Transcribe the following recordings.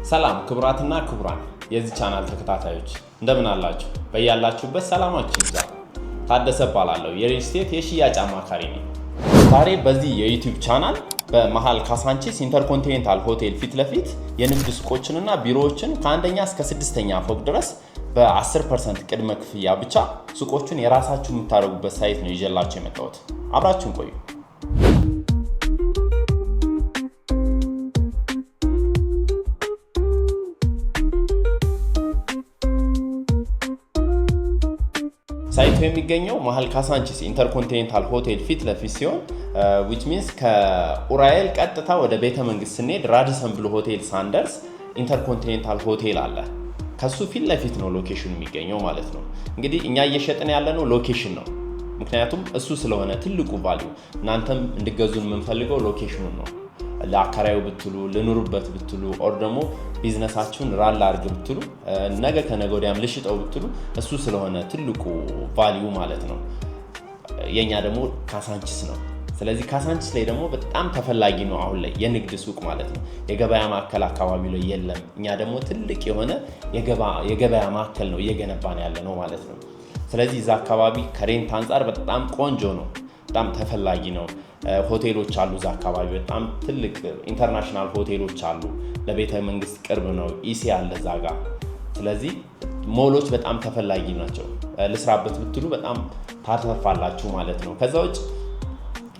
ሰላም ክቡራትና ክቡራን የዚህ ቻናል ተከታታዮች እንደምን አላችሁ? በያላችሁበት ሰላማችሁ ይብዛ። ታደሰ እባላለሁ የሪል ስቴት የሽያጭ አማካሪ ነኝ። ዛሬ በዚህ የዩቲዩብ ቻናል በመሃል ካሳንቺስ ኢንተርኮንቲኔንታል ሆቴል ፊት ለፊት የንግድ ሱቆችንና ቢሮዎችን ከአንደኛ እስከ 6ኛ ፎቅ ድረስ በ10% ቅድመ ክፍያ ብቻ ሱቆቹን የራሳችሁ የምታደርጉበት ሳይት ነው ይዤላችሁ የመጣሁት። አብራችሁን ቆዩ። ሳይቱ የሚገኘው መሃል ካሳንቺስ ኢንተርኮንቲኔንታል ሆቴል ፊት ለፊት ሲሆን which means ከኡራኤል ቀጥታ ወደ ቤተ መንግስት ስንሄድ ራዲሰን ብሉ ሆቴል ሳንደርስ ኢንተርኮንቲኔንታል ሆቴል አለ። ከሱ ፊት ለፊት ነው ሎኬሽኑ የሚገኘው ማለት ነው። እንግዲህ እኛ እየሸጥን ያለነው ሎኬሽን ነው። ምክንያቱም እሱ ስለሆነ ትልቁ ቫልዩ እናንተም እንድገዙን የምንፈልገው ሎኬሽኑን ነው። ለአከራዩ ብትሉ ልኑሩበት ብትሉ ኦር ደግሞ ቢዝነሳችሁን ራል አድርግ ብትሉ ነገ ከነገ ወዲያም ልሽጠው ብትሉ እሱ ስለሆነ ትልቁ ቫልዩ ማለት ነው። የኛ ደግሞ ካሳንቺስ ነው። ስለዚህ ካሳንቺስ ላይ ደግሞ በጣም ተፈላጊ ነው አሁን ላይ የንግድ ሱቅ ማለት ነው። የገበያ ማዕከል አካባቢ ላይ የለም። እኛ ደግሞ ትልቅ የሆነ የገበያ ማዕከል ነው እየገነባን ያለ ነው ማለት ነው። ስለዚህ እዛ አካባቢ ከሬንት አንጻር በጣም ቆንጆ ነው፣ በጣም ተፈላጊ ነው። ሆቴሎች አሉ እዛ አካባቢ በጣም ትልቅ ኢንተርናሽናል ሆቴሎች አሉ። ለቤተ መንግስት ቅርብ ነው። ኢሲ አለ እዛ ጋር። ስለዚህ ሞሎች በጣም ተፈላጊ ናቸው። ልስራበት ብትሉ በጣም ታተርፋላችሁ ማለት ነው። ከዛ ውጭ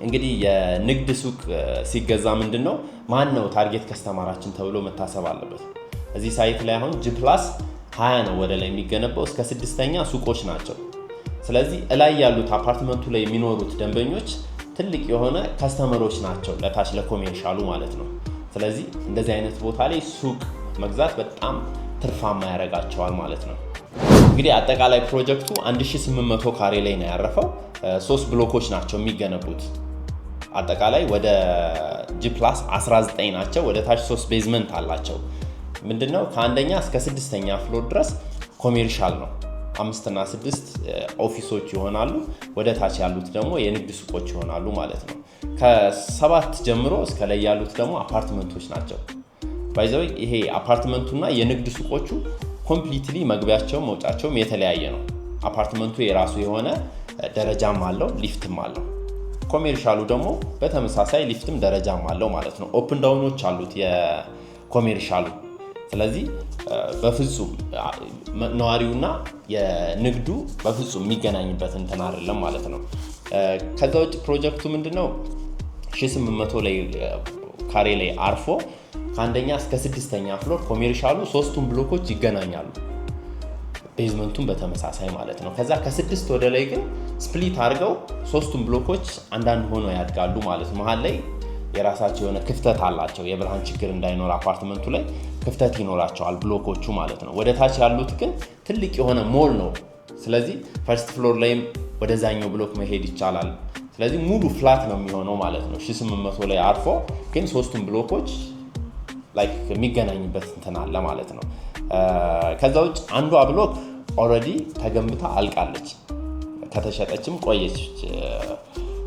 እንግዲህ የንግድ ሱቅ ሲገዛ ምንድነው ማን ነው ታርጌት ከስተማራችን ተብሎ መታሰብ አለበት። እዚህ ሳይት ላይ አሁን G+20 ነው ወደ ላይ የሚገነባው እስከ 6ኛ ሱቆች ናቸው። ስለዚህ እላይ ያሉት አፓርትመንቱ ላይ የሚኖሩት ደንበኞች ትልቅ የሆነ ከስተመሮች ናቸው ለታች ለኮሜርሻሉ ማለት ነው። ስለዚህ እንደዚህ አይነት ቦታ ላይ ሱቅ መግዛት በጣም ትርፋማ ያደርጋቸዋል ማለት ነው። እንግዲህ አጠቃላይ ፕሮጀክቱ 1800 ካሬ ላይ ነው ያረፈው። 3 ብሎኮች ናቸው የሚገነቡት። አጠቃላይ ወደ G+19 ናቸው። ወደ ታች 3 ቤዝመንት አላቸው። ምንድነው ከአንደኛ እስከ 6ኛ ፍሎር ድረስ ኮሜርሻል ነው። 5 እና 6 ኦፊሶች ይሆናሉ። ወደ ታች ያሉት ደግሞ የንግድ ሱቆች ይሆናሉ ማለት ነው። ከ7 ጀምሮ እስከ ላይ ያሉት ደግሞ አፓርትመንቶች ናቸው። ባይዘው ይሄ አፓርትመንቱና የንግድ ሱቆቹ ኮምፕሊትሊ መግቢያቸውም መውጫቸውም የተለያየ ነው። አፓርትመንቱ የራሱ የሆነ ደረጃም አለው፣ ሊፍትም አለው። ኮሜርሻሉ ደግሞ በተመሳሳይ ሊፍትም ደረጃም አለው ማለት ነው። ኦፕን ዳውኖች አሉት የኮሜርሻሉ። ስለዚህ በፍጹም ነዋሪውና የንግዱ በፍጹም የሚገናኝበት እንትን አይደለም ማለት ነው። ከዛ ውጭ ፕሮጀክቱ ምንድነው 1800 ላይ ካሬ ላይ አርፎ ከአንደኛ እስከ 6ኛ ፍሎር ኮሜርሻሉ 3ቱም ብሎኮች ይገናኛሉ። ቤዝመንቱን በተመሳሳይ ማለት ነው። ከዛ ከ6 ወደ ላይ ግን ስፕሊት አድርገው 3ቱም ብሎኮች አንዳንድ ሆኖ ያድጋሉ ማለት ነው። መሀል ላይ የራሳቸው የሆነ ክፍተት አላቸው። የብርሃን ችግር እንዳይኖር አፓርትመንቱ ላይ ክፍተት ይኖራቸዋል ብሎኮቹ ማለት ነው። ወደ ታች ያሉት ግን ትልቅ የሆነ ሞል ነው። ስለዚህ ፈርስት ፍሎር ላይም ወደዛኛው ብሎክ መሄድ ይቻላል። ስለዚህ ሙሉ ፍላት ነው የሚሆነው ማለት ነው። 1800 ላይ አርፎ ግን 3ቱም ብሎኮች ላይክ የሚገናኝበት እንትን አለ ማለት ነው። ከዛ ውጭ አንዷ ብሎክ ኦልሬዲ ተገንብታ አልቃለች፣ ከተሸጠችም ቆየች።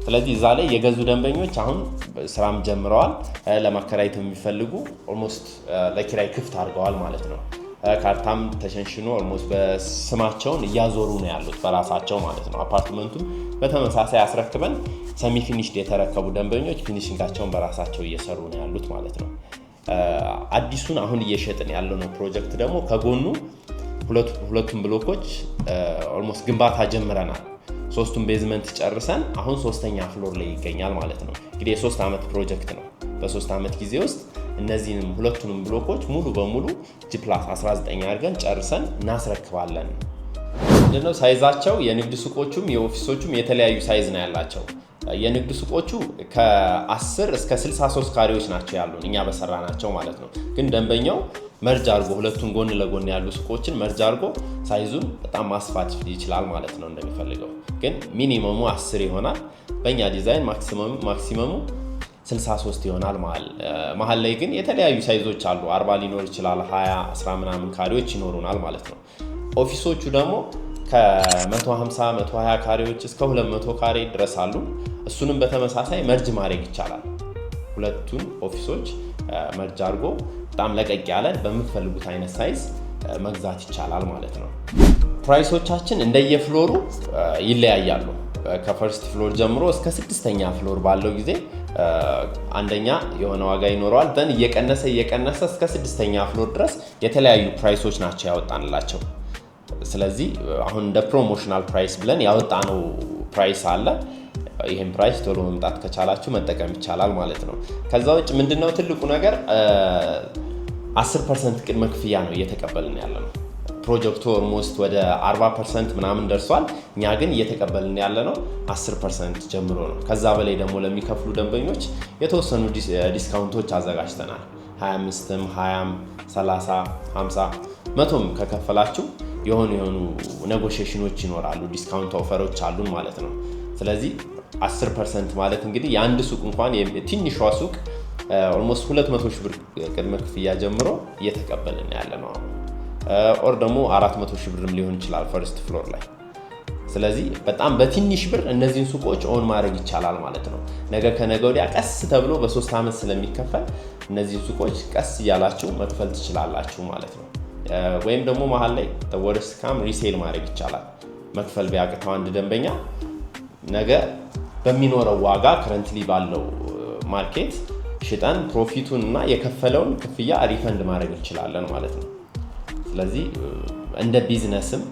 ስለዚህ እዛ ላይ የገዙ ደንበኞች አሁን ስራም ጀምረዋል። ለማከራየት የሚፈልጉ ኦልሞስት ለኪራይ ክፍት አድርገዋል ማለት ነው። ካርታም ተሸንሽኖ ኦልሞስት በስማቸውን እያዞሩ ነው ያሉት በራሳቸው ማለት ነው። አፓርትመንቱም በተመሳሳይ አስረክበን ሰሚ ፊኒሽድ የተረከቡ ደንበኞች ፊኒሽንጋቸውን በራሳቸው እየሰሩ ነው ያሉት ማለት ነው። አዲሱን አሁን እየሸጥን ያለው ነው ፕሮጀክት ደግሞ ከጎኑ ሁለቱም ብሎኮች ኦልሞስት ግንባታ ጀምረናል። 3ቱም ቤዝመንት ጨርሰን አሁን 3ኛ ፍሎር ላይ ይገኛል ማለት ነው። እንግዲህ የ3 ዓመት ፕሮጀክት ነው። በ3 ዓመት ጊዜ ውስጥ እነዚህንም ሁለቱንም ብሎኮች ሙሉ በሙሉ G+19 አድርገን ጨርሰን እናስረክባለን። ምንድነው ሳይዛቸው የንግድ ሱቆቹም የኦፊሶቹም የተለያዩ ሳይዝ ነው ያላቸው። የንግድ ሱቆቹ ከ10 እስከ 63 ካሬዎች ናቸው ያሉን እኛ በሰራናቸው ማለት ነው። ግን ደንበኛው መርጅ አድርጎ ሁለቱን ጎን ለጎን ያሉ ሱቆችን መርጅ አድርጎ ሳይዙን በጣም ማስፋት ይችላል ማለት ነው እንደሚፈልገው። ግን ሚኒመሙ 10 ይሆናል። በእኛ ዲዛይን ማክሲመሙ 63 ይሆናል። መሀል ላይ ግን የተለያዩ ሳይዞች አሉ። 40 ሊኖር ይችላል፣ 20 10 ምናምን ካሬዎች ይኖሩናል ማለት ነው። ኦፊሶቹ ደግሞ ከ150 120 ካሬዎች እስከ 200 ካሬ ድረስ አሉ። እሱንም በተመሳሳይ መርጅ ማድረግ ይቻላል። ሁለቱን ኦፊሶች መርጅ አድርጎ በጣም ለቀቅ ያለ በምትፈልጉት አይነት ሳይዝ መግዛት ይቻላል ማለት ነው። ፕራይሶቻችን እንደየፍሎሩ ይለያያሉ። ከፈርስት ፍሎር ጀምሮ እስከ 6ኛ ፍሎር ባለው ጊዜ አንደኛ የሆነ ዋጋ ይኖረዋል። ደን እየቀነሰ እስከ 6ኛ ፍሎር ድረስ የተለያዩ ፕራይሶች ናቸው ያወጣንላቸው። ስለዚህ አሁን እንደ ፕሮሞሽናል ፕራይስ ብለን ያወጣነው ፕራይስ አለ። ይሄን ፕራይስ ቶሎ መምጣት ከቻላችሁ መጠቀም ይቻላል ማለት ነው። ከዛ ውጭ ምንድነው ትልቁ ነገር 10% ቅድመ ክፍያ ነው እየተቀበልን ያለነው። ፕሮጀክቱ ኦልሞስት ወደ 40% ምናምን ደርሷል። እኛ ግን እየተቀበልን ያለነው 10% ጀምሮ ነው። ከዛ በላይ ደግሞ ለሚከፍሉ ደንበኞች የተወሰኑ ዲስካውንቶች አዘጋጅተናል። 25ም 20ም 30 50 100ም ከከፈላችሁ የሆኑ ኔጎሺዬሽኖች ይኖራሉ። ዲስካውንት ኦፈሮች አሉን ማለት ነው። ስለዚህ 10% ማለት እንግዲህ የአንድ ሱቅ እንኳን ትንሿ ሱቅ ኦልሞስት 200 ሺህ ብር ቅድመ ክፍያ ጀምሮ እየተቀበልን ያለነው ኦር ደግሞ 400 ሺህ ብርም ሊሆን ይችላል ፈርስት ፍሎር ላይ። ስለዚህ በጣም በትንሽ ብር እነዚህን ሱቆች ኦን ማድረግ ይቻላል ማለት ነው። ነገ ከነገ ወዲያ ቀስ ተብሎ በ3 ዓመት ስለሚከፈል እነዚህን ሱቆች ቀስ እያላችሁ መክፈል ትችላላችሁ ማለት ነው። ወይም ደግሞ መሀል ላይ ወርስ ካም ሪሴል ማድረግ ይቻላል። መክፈል ቢያቅተው አንድ ደንበኛ ነገ በሚኖረው ዋጋ ከረንትሊ ባለው ማርኬት ሽጠን ፕሮፊቱን እና የከፈለውን ክፍያ ሪፈንድ ማድረግ እንችላለን ማለት ነው። ስለዚህ እንደ ቢዝነስም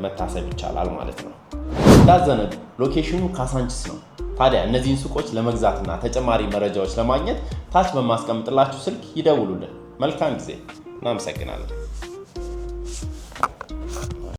መታሰብ ይቻላል ማለት ነው። እንዳዘነጉ ሎኬሽኑ ካሳንቺስ ነው። ታዲያ እነዚህን ሱቆች ለመግዛትና ተጨማሪ መረጃዎች ለማግኘት ታች በማስቀምጥላችሁ ስልክ ይደውሉልን። መልካም ጊዜ። እናመሰግናለን።